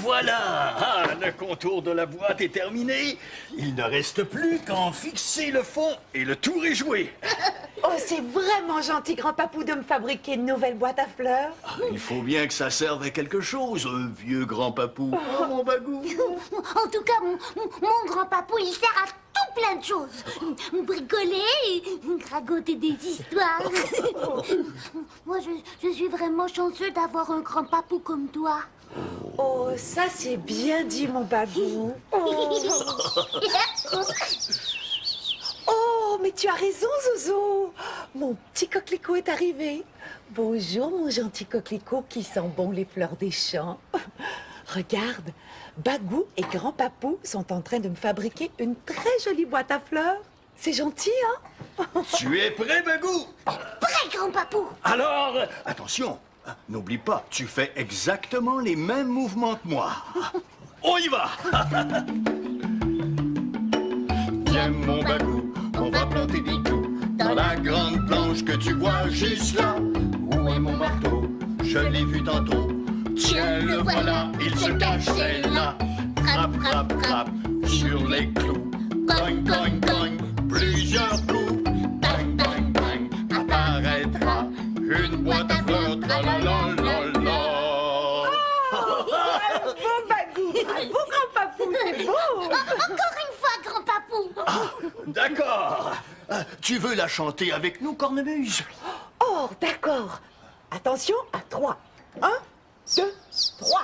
voilà! Ah, le contour de la boîte est terminé. Il ne reste plus qu'à en fixer le fond et le tour est joué. Oh, c'est vraiment gentil, grand-papou, de me fabriquer une nouvelle boîte à fleurs. Ah, il faut bien que ça serve à quelque chose, vieux grand-papou. Oh, mon bagou! En tout cas, mon grand-papou, il sert à tout plein de choses. Bricoler, raconter des histoires. Moi, je suis vraiment chanceux d'avoir un grand-papou comme toi. Oh, ça c'est bien dit, mon babou. Oh, mais tu as raison, Zozo. Mon petit coquelicot est arrivé. Bonjour, mon gentil coquelicot qui sent bon les fleurs des champs. Regarde, Bagou et grand-papou sont en train de me fabriquer une très jolie boîte à fleurs. C'est gentil, hein? Tu es prêt, bagou? Prêt, grand-papou. Alors, attention, n'oublie pas, tu fais exactement les mêmes mouvements que moi. On y va! Viens, mon bagou, on va planter des clous dans la grande planche que tu vois juste là. Où est mon marteau? Je l'ai vu tantôt. Tiens, le voilà, il se cachait là. Frappe, frappe, frappe sur les clous. Cogne, cogne, cogne, plusieurs coups. Bang, bang, bang, apparaîtra une boîte à fleurs. Tralalalala. Bravo, Bagou. Bravo, grand-papou, c'est beau. Encore une fois, grand-papou. Ah, d'accord. Tu veux la chanter avec nous, cornemuse? Oh, d'accord. Attention, à 3. 1, 2, 3.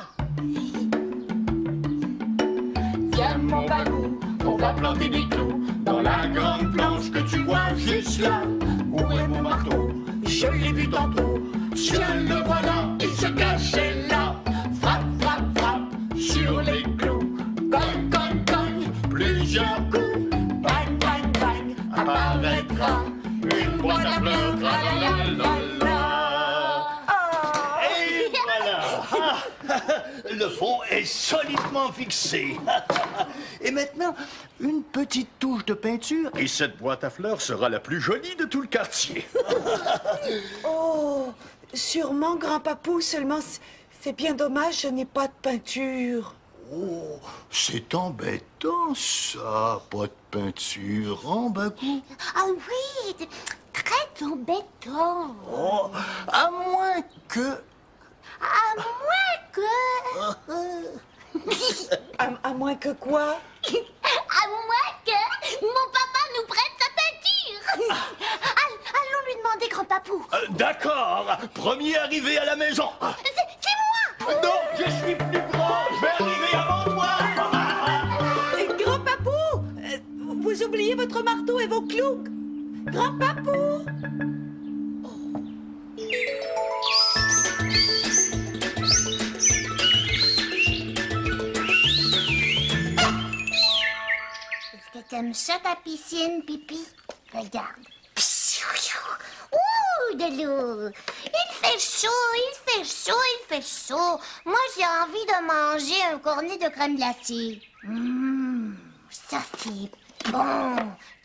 Viens, mon bagou, on va planter des clous dans la grande planche que tu vois juste là. Où est mon marteau? Je l'ai vu tantôt. Tiens, le voilà, il se cachait là. Frappe, frappe, frappe sur les clous. Cogne, cogne, cogne, plusieurs coups. Bang, bang, bang, apparaîtra une boîte à fleurs. Tralalalala. Et voilà. Le fond est solidement fixé. Et maintenant, une petite touche de peinture et cette boîte à fleurs sera la plus jolie de tout le quartier. Oh, sûrement, grand-papou, seulement c'est bien dommage, je n'ai pas de peinture. Oh, c'est embêtant ça, pas de peinture, hein, Bagou? Ah oui, très embêtant. Oh, à moins que... À moins que... À moins que quoi? À moins que mon papa nous prête sa peinture. Allons lui demander, grand-papou. D'accord, premier arrivé à la maison. C'est moi. Non, je suis plus grand, je vais arriver avant toi. Grand-papou, vous oubliez votre marteau et vos clous. Grand-papou. Est-ce que t'aimes ça, ta piscine, Pipi? Regarde. Ouh, de l'eau. Il fait chaud, il fait chaud, il fait chaud. Moi, j'ai envie de manger un cornet de crème glacée. Ça, c'est bon.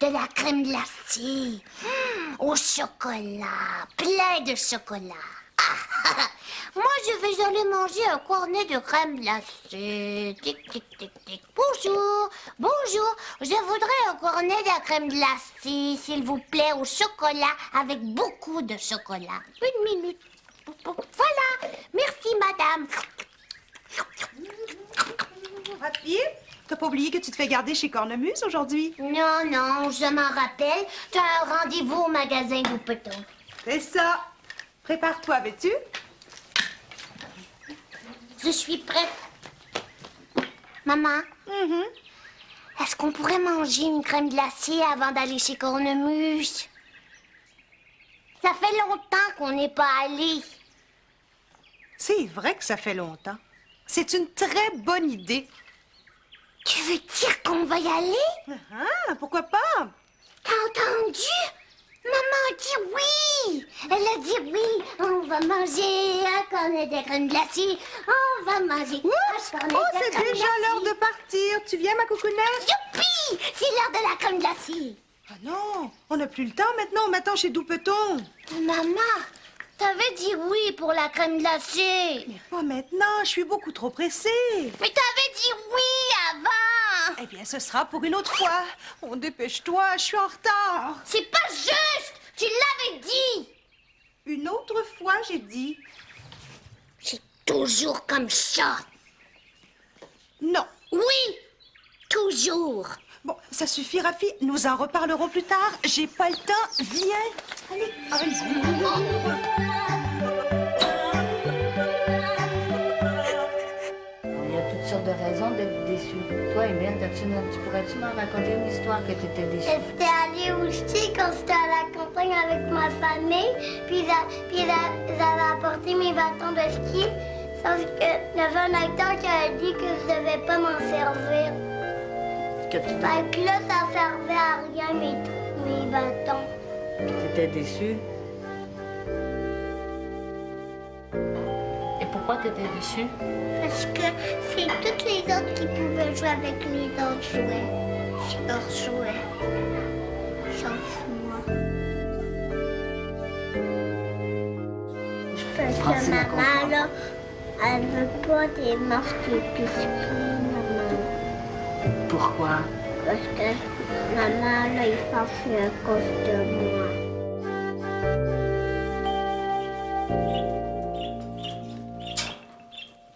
De la crème glacée. Au chocolat. Plein de chocolat. Moi, je vais aller manger un cornet de crème glacée. Tic, tic, tic, tic. Bonjour, bonjour. Je voudrais un cornet de crème glacée, s'il vous plaît, au chocolat, avec beaucoup de chocolat. Une minute. Voilà. Merci, madame. Papier, t'as pas oublié que tu te fais garder chez Cornemuse aujourd'hui? Non, non, je m'en rappelle. Tu as un rendez-vous au magasin Loupeton. C'est ça. Prépare-toi, veux-tu? Je suis prête. Maman, est-ce qu'on pourrait manger une crème glacée avant d'aller chez Cornemuse? Ça fait longtemps qu'on n'est pas allé. C'est vrai que ça fait longtemps. C'est une très bonne idée. Tu veux dire qu'on va y aller? Ah, pourquoi pas? T'as entendu? Maman a dit oui. Elle a dit oui. On va manger un cornet de crème glacée. On va manger Oups! un cornet Oh, de c'est crème déjà glacée. l'heure de partir. Tu viens, ma coucounette? Youpi! C'est l'heure de la crème glacée. Ah non, on n'a plus le temps maintenant. On m'attend chez Doupeton. Maman, T'avais dit oui pour la crème glacée. Mais pas maintenant, je suis beaucoup trop pressée. Mais t'avais dit oui avant. Eh bien, ce sera pour une autre fois. Oh, dépêche-toi, je suis en retard. C'est pas juste. Tu l'avais dit. Une autre fois, j'ai dit. C'est toujours comme ça. Non. Oui, toujours. Bon, ça suffit, Rafi. Nous en reparlerons plus tard. J'ai pas le temps. Viens. Allez, Il y a toutes sortes de raisons d'être déçu. Toi, Emile, tu pourrais-tu m'en raconter une histoire que tu étais déçue? J'étais allée au ski quand j'étais à la campagne avec ma famille, puis ils avaient apporté mes bâtons de ski, sauf que il y avait un acteur qui a dit que je devais pas m'en servir. Fait que là, ça servait à rien, mes bâtons. Tu étais déçu? Et pourquoi tu étais déçu? Parce que c'est toutes les autres qui pouvaient jouer avec les autres jouets. Leurs jouets. Sauf moi. Parce que maman, là, elle veut pas des marques de biscuits, maman. Pourquoi? Parce que maman, là, il fâche à cause de moi.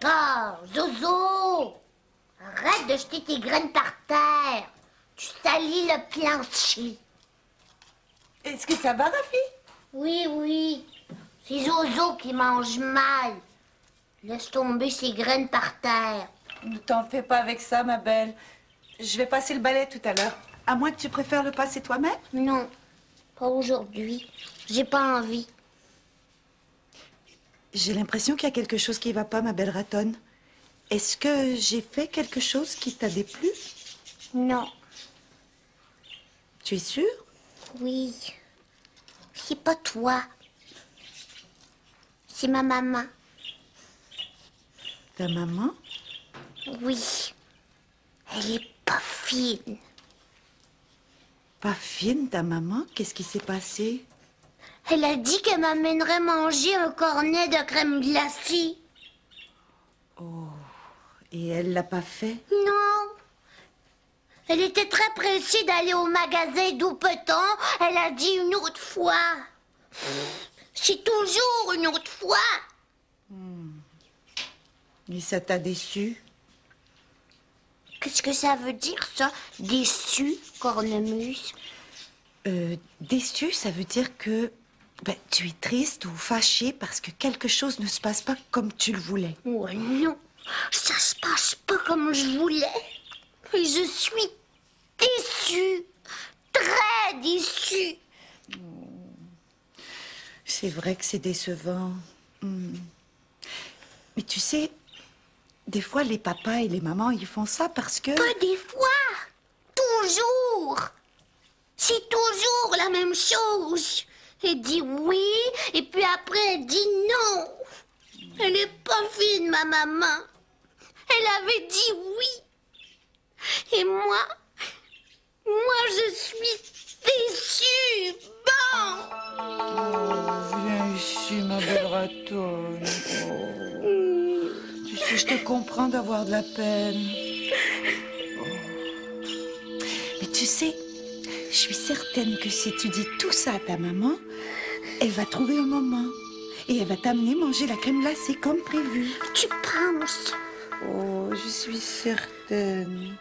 Oh, Zozo! Arrête de jeter tes graines par terre. Tu salis le plancher. Est-ce que ça va, Rafi? Oui, oui. C'est Zozo qui mange mal. Laisse tomber ses graines par terre. Ne t'en fais pas avec ça, ma belle. Je vais passer le balai tout à l'heure. À moins que tu préfères le passer toi-même? Non, pas aujourd'hui. J'ai pas envie. J'ai l'impression qu'il y a quelque chose qui va pas, ma belle ratonne. Est-ce que j'ai fait quelque chose qui t'a déplu? Non, Tu es sûre? oui. C'est pas toi. C'est ma maman. Ta maman? Oui. Elle est pas fine. Pas fine, ta maman? Qu'est-ce qui s'est passé? Elle a dit qu'elle m'amènerait manger un cornet de crème glacée. Et elle l'a pas fait? Non. Elle était très pressée d'aller au magasin d'Oupeton. Elle a dit une autre fois. C'est toujours une autre fois. Et ça t'a déçu? Qu'est-ce que ça veut dire, ça? Déçu, cornemuse? Déçu, ça veut dire que tu es triste ou fâché parce que quelque chose ne se passe pas comme tu le voulais. Oh non, ça se passe pas comme je voulais. Et je suis déçue, très déçue. C'est vrai que c'est décevant. Mais tu sais, des fois, les papas et les mamans, ils font ça parce que... Pas des fois, toujours. C'est toujours la même chose. Elle dit oui, et puis après elle dit non. Elle est pas fine, ma maman. Elle avait dit oui. Et moi, je suis déçue. Bon. Viens ici, ma belle ratonne. Tu sais, je te comprends d'avoir de la peine. Mais tu sais, je suis certaine que si tu dis tout ça à ta maman, elle va trouver un moment. Et elle va t'amener manger la crème glacée comme prévu. Tu penses? Oh, je suis certaine.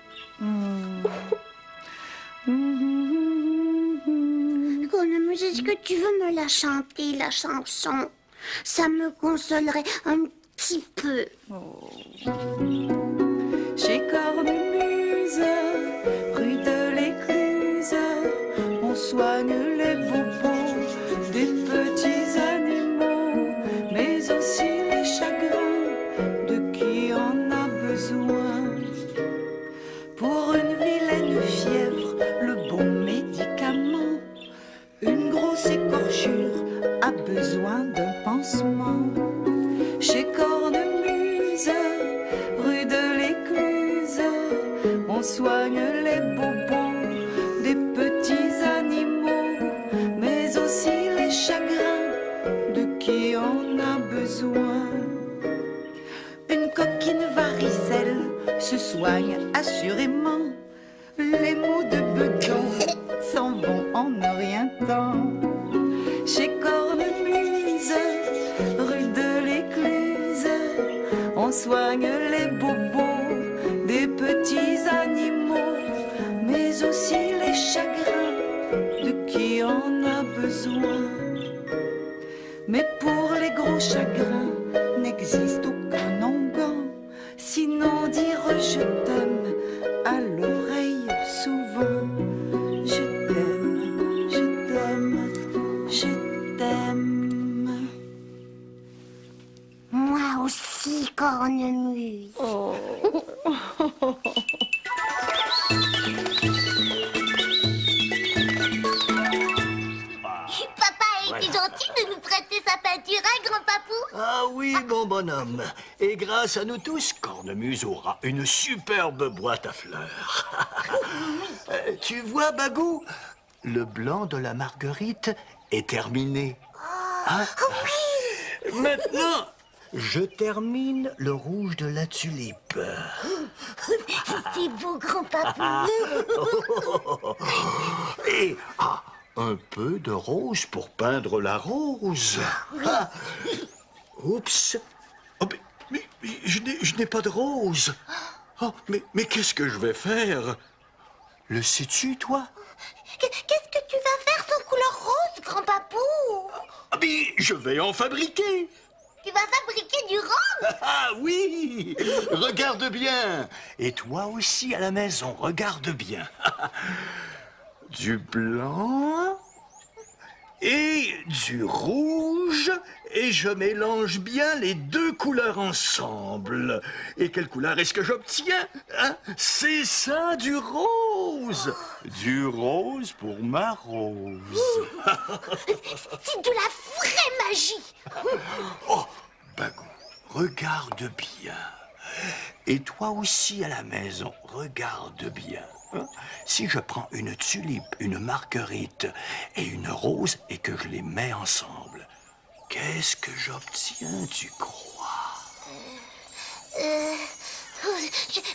Cornemuse, est-ce que tu veux me la chanter, la chanson? Ça me consolerait un petit peu. Chez Cornemuse, rue de l'Écluse, on soigne les bobos des petits animaux, mais aussi les chagrins de qui en a besoin. Pour une vilaine fièvre, le bon médicament, une grosse écorchure a besoin d'un pansement. Chez Cornemuse, rue de l'Écluse, on soigne les bobos des petits animaux, mais aussi les chagrins de qui soigne assurément. Les mots de bedon s'en vont en un rien de temps. Chez Cornemuse, rue de l'Écluse, on soigne les bobos des petits animaux, mais aussi les chagrins de qui en a besoin. Mais pour les gros chagrins, n'existe aucun onguent, sinon dire je t'aime à l'oreille souvent. Je t'aime, je t'aime, je t'aime. Moi aussi, Cornemuse. Oh. Papa a été gentil de nous prêter sa peinture, hein, grand papou? Ah oui, mon bonhomme. Et grâce à nous tous, Cornemuse aura une superbe boîte à fleurs. Tu vois, Bagou, le blanc de la marguerite est terminé. Hein? Maintenant, je termine le rouge de la tulipe. C'est beau, grand papou. Et un peu de rose pour peindre la rose. Oups. Oh, mais je n'ai pas de rose. Oh, mais qu'est-ce que je vais faire? Le sais-tu, toi? Qu'est-ce que tu vas faire sans couleur rose, grand papou? Ah, mais je vais en fabriquer. Tu vas fabriquer du rose? Ah oui! Regarde bien. Et toi aussi à la maison, regarde bien. Du blanc et du rouge, et je mélange bien les deux couleurs ensemble. Et quelle couleur est-ce que j'obtiens, hein? C'est ça, du rose. Du rose pour ma rose. C'est de la vraie magie. Oh, Bagou, regarde bien. Et toi aussi à la maison, regarde bien. Hein? Si je prends une tulipe, une marguerite et une rose et que je les mets ensemble, qu'est-ce que j'obtiens, tu crois?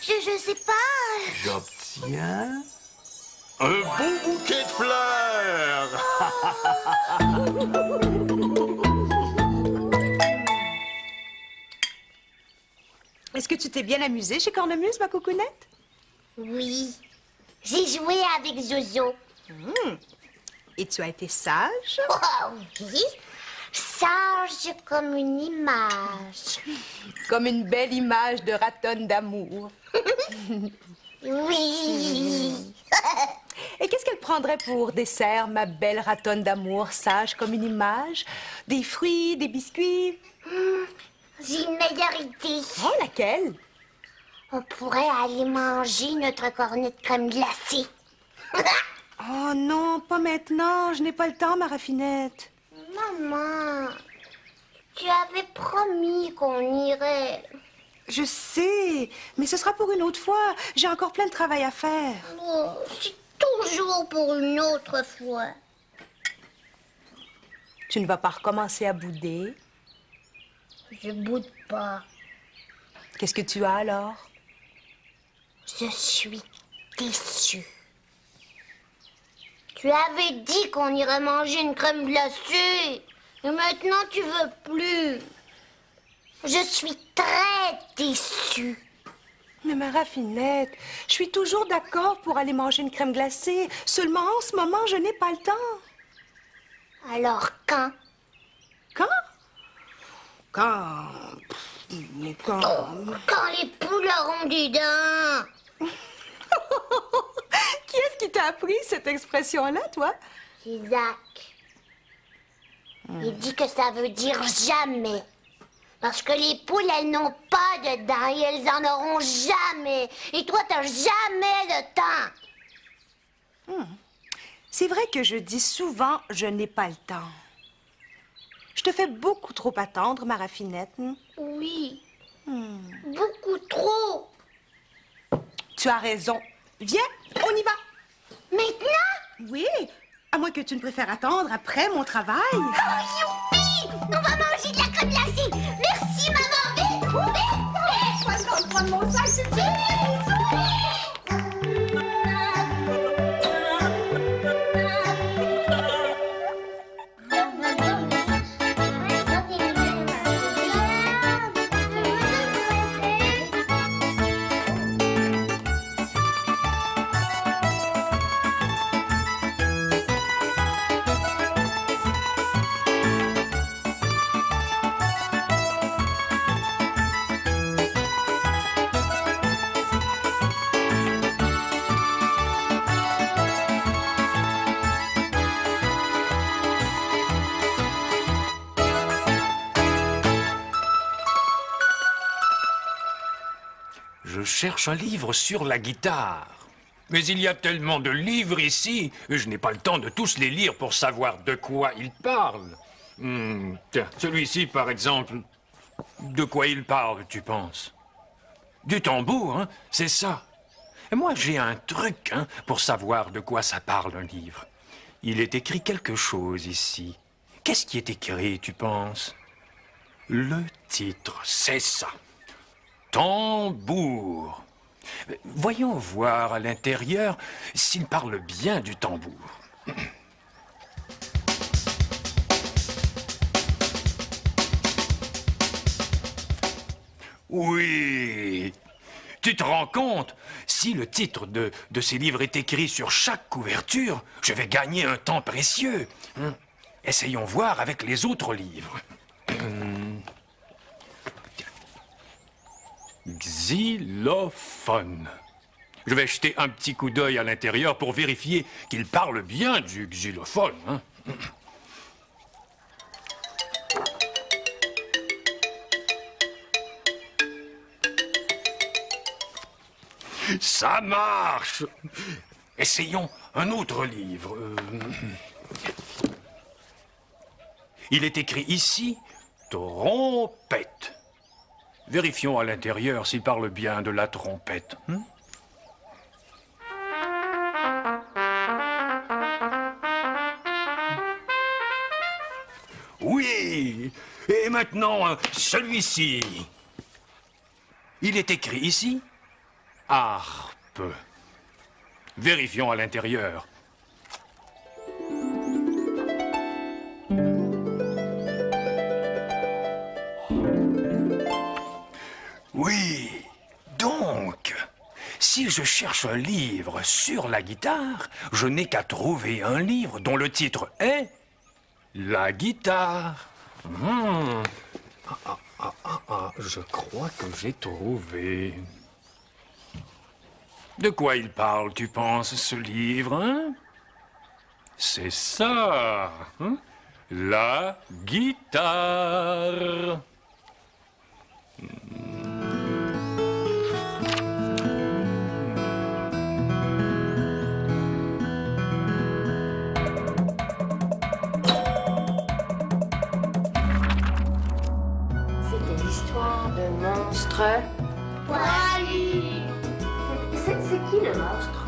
Je sais pas. J'obtiens un beau bouquet de fleurs. Est-ce que tu t'es bien amusée chez Cornemuse, ma coucounette? Oui. J'ai joué avec Jojo. Et tu as été sage? Oh, oui. Sage comme une image. Comme une belle image de ratonne d'amour. Oui. Et qu'est-ce qu'elle prendrait pour dessert, ma belle ratonne d'amour, sage comme une image? Des fruits, des biscuits? J'ai une meilleure idée. Oh, laquelle? On pourrait aller manger notre cornet de crème glacée. Oh non, pas maintenant. Je n'ai pas le temps, ma raffinette. Maman, tu avais promis qu'on irait. Je sais, mais ce sera pour une autre fois. J'ai encore plein de travail à faire. Oh, c'est toujours pour une autre fois. Tu ne vas pas recommencer à bouder? Je boude pas. Qu'est-ce que tu as alors? Je suis déçue. Tu avais dit qu'on irait manger une crème glacée. Et maintenant, tu veux plus. Je suis très déçue. Mais ma raffinette, je suis toujours d'accord pour aller manger une crème glacée. Seulement en ce moment, je n'ai pas le temps. Alors, quand? Quand? Quand les poules auront des dents. Qui est-ce qui t'a appris cette expression-là, toi? Isaac. Il dit que ça veut dire jamais. Parce que les poules, elles n'ont pas de dents et elles en auront jamais. Et toi, t'as jamais de temps. C'est vrai que je dis souvent « je n'ai pas le temps ». Je te fais beaucoup trop attendre, ma raffinette. Oui. Beaucoup trop. Tu as raison. Viens, on y va. Maintenant? Oui, à moins que tu ne préfères attendre après mon travail. Oh, youpi! On va manger de la crème glacée. Merci, maman. Vite, vite, vite. prendre mon sac, s'il te plaît. Je cherche un livre sur la guitare. Mais il y a tellement de livres ici, et je n'ai pas le temps de tous les lire pour savoir de quoi ils parlent. Tiens, celui-ci, par exemple. De quoi il parle, tu penses? Du tambour, hein? C'est ça. Et moi, j'ai un truc, hein, pour savoir de quoi ça parle, un livre. Il est écrit quelque chose ici. Qu'est-ce qui est écrit, tu penses? Le titre, c'est ça. Tambour. Voyons voir à l'intérieur s'il parle bien du tambour. Oui. Tu te rends compte? Si le titre de ces livres est écrit sur chaque couverture, je vais gagner un temps précieux. Essayons voir avec les autres livres. Xylophone. Je vais jeter un petit coup d'œil à l'intérieur pour vérifier qu'il parle bien du xylophone. Hein. Ça marche. Essayons un autre livre. Il est écrit ici « trompette ». Vérifions à l'intérieur s'il parle bien de la trompette. Oui. Et maintenant, celui-ci. Il est écrit ici « harpe ». Vérifions à l'intérieur. Oui, donc, si je cherche un livre sur la guitare, je n'ai qu'à trouver un livre dont le titre est « La guitare ». Je crois que j'ai trouvé. De quoi il parle, tu penses, ce livre, hein? C'est ça, hein? La guitare. C'était l'histoire d'un monstre. Poilu. C'est qui le monstre?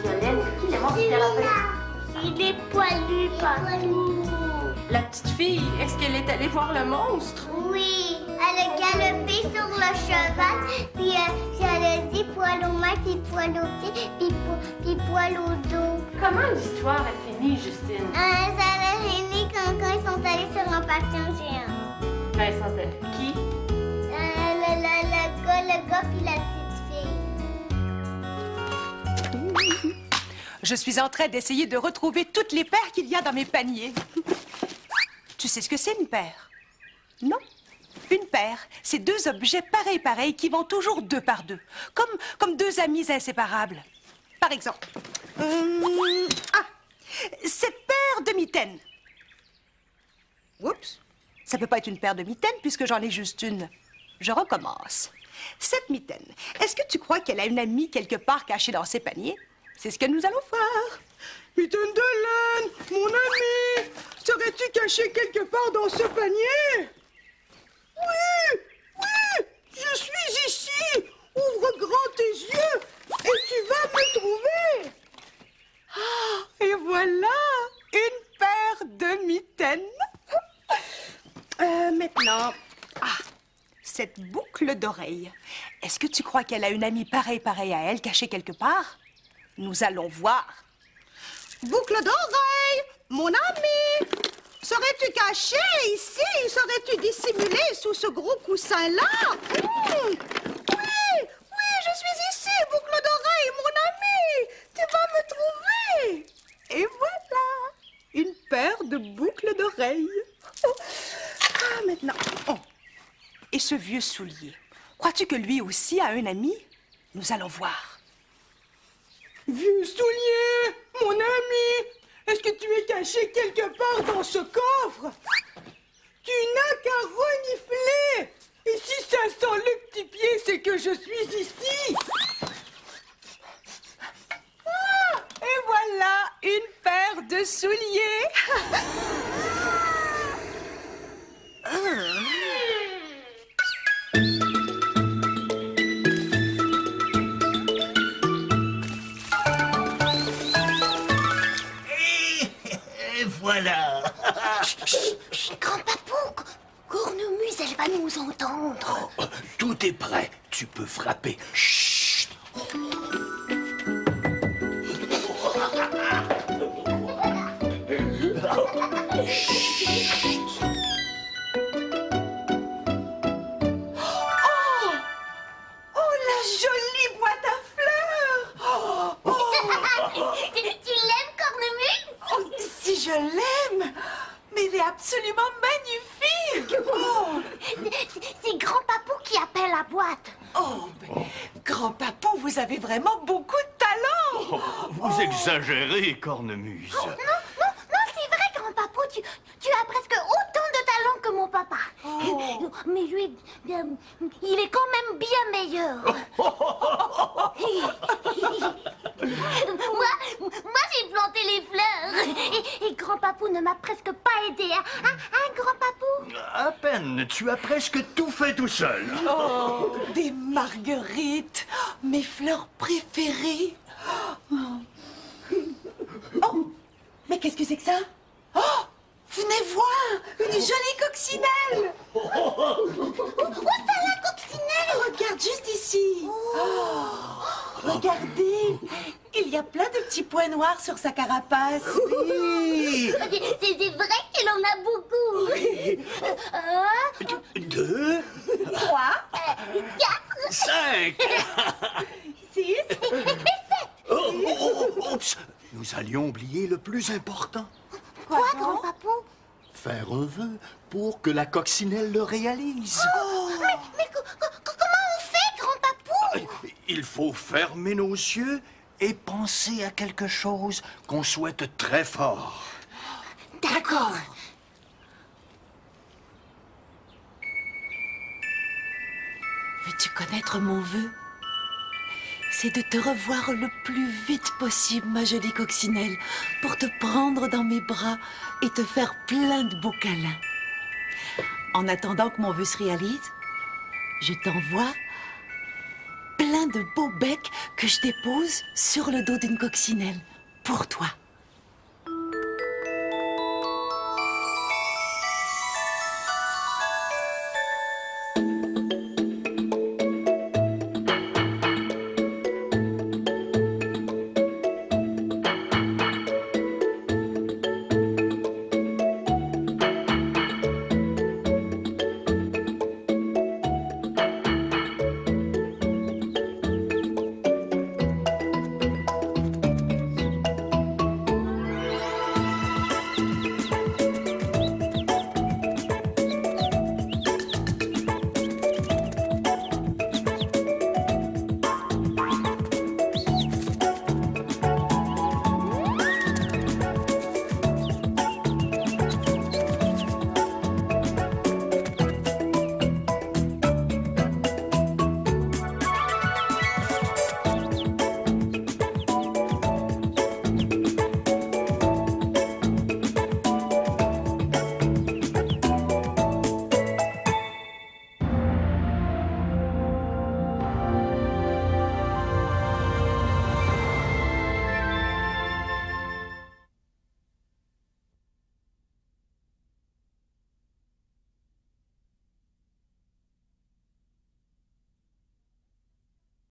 Violette, c'est qui le monstre qui a la tête? Il est poilu partout. La petite fille, est-ce qu'elle est allée voir le monstre? Oui, elle a galopé sur le cheval, puis elle a dit poil aux mains, puis poil aux pieds, puis poil au dos. Comment l'histoire est finie, Justine? Ça a fini quand ils sont allés sur un papillon géant. Ben, ça s'appelle qui? Le gars puis la petite fille. Je suis en train d'essayer de retrouver toutes les paires qu'il y a dans mes paniers. Tu sais ce que c'est, une paire? Non? Une paire, c'est deux objets pareils qui vont toujours deux par deux. Comme deux amis inséparables. Par exemple, cette paire de mitaines. Oups, ça peut pas être une paire de mitaines puisque j'en ai juste une. Je recommence. Cette mitaine, est-ce que tu crois qu'elle a une amie quelque part cachée dans ses paniers? C'est ce que nous allons faire. Mitaine de laine, mon ami, serais-tu caché quelque part dans ce panier? Oui, je suis ici. Ouvre grand tes yeux et tu vas me trouver. Ah, et voilà, une paire de mitaines. Maintenant, cette boucle d'oreille. Est-ce que tu crois qu'elle a une amie pareille à elle, cachée quelque part? Nous allons voir. Boucle d'oreille, mon ami! Serais-tu caché ici? Serais-tu dissimulé sous ce gros coussin-là? Oui, je suis ici, boucle d'oreille, mon ami! Tu vas me trouver! Et voilà, une paire de boucles d'oreilles. Ah, maintenant. Oh. Et ce vieux soulier, crois-tu que lui aussi a un ami? Nous allons voir. Vieux soulier, mon ami, est-ce que tu es caché quelque part dans ce coffre? Tu n'as qu'à renifler. Et si ça sent le petit pied, c'est que je suis ici. Ah, et voilà une paire de souliers. Et voilà. Grand papou, Cornemuse, elle va nous entendre. Oh, tout est prêt. Tu peux frapper. Chut. Oh, la jolie boîte à fleurs. Tu l'aimes, Cornemuse? Oh, si je l'aime. Mais il est absolument magnifique. C'est Grand papou qui appelle la boîte. Oh, mais grand papou, vous avez vraiment beaucoup de talent. Vous exagérez, Cornemuse. Non, c'est vrai, Grand papou, tu as presque autant de talent que mon papa. Mais lui, il est quand même bien meilleur. Moi, j'ai planté les fleurs. Et Grand papou ne m'a presque pas aidé. Hein, Grand papou? À peine. Tu as presque tout fait tout seul. Oh, des marguerites, mes fleurs préférées. Oh, mais qu'est-ce que c'est que ça? Oh, venez voir, une jolie coccinelle. Où est la coccinelle? Regarde juste ici. Oh, regardez, il y a plein de petits points noirs sur sa carapace. Oui. C'est vrai qu'elle en a beaucoup. 2, 3, 4, 5. 6. Oups. Nous allions oublier le plus important. Quoi, Grand papou? Faire un vœu pour que la coccinelle le réalise. Mais comment on fait, Grand papou? Il faut fermer nos yeux et penser à quelque chose qu'on souhaite très fort. D'accord. Veux-tu connaître mon vœu? C'est de te revoir le plus vite possible, ma jolie coccinelle, pour te prendre dans mes bras et te faire plein de beaux câlins. En attendant que mon vœu se réalise, je t'envoie plein de beaux becs que je dépose sur le dos d'une coccinelle pour toi.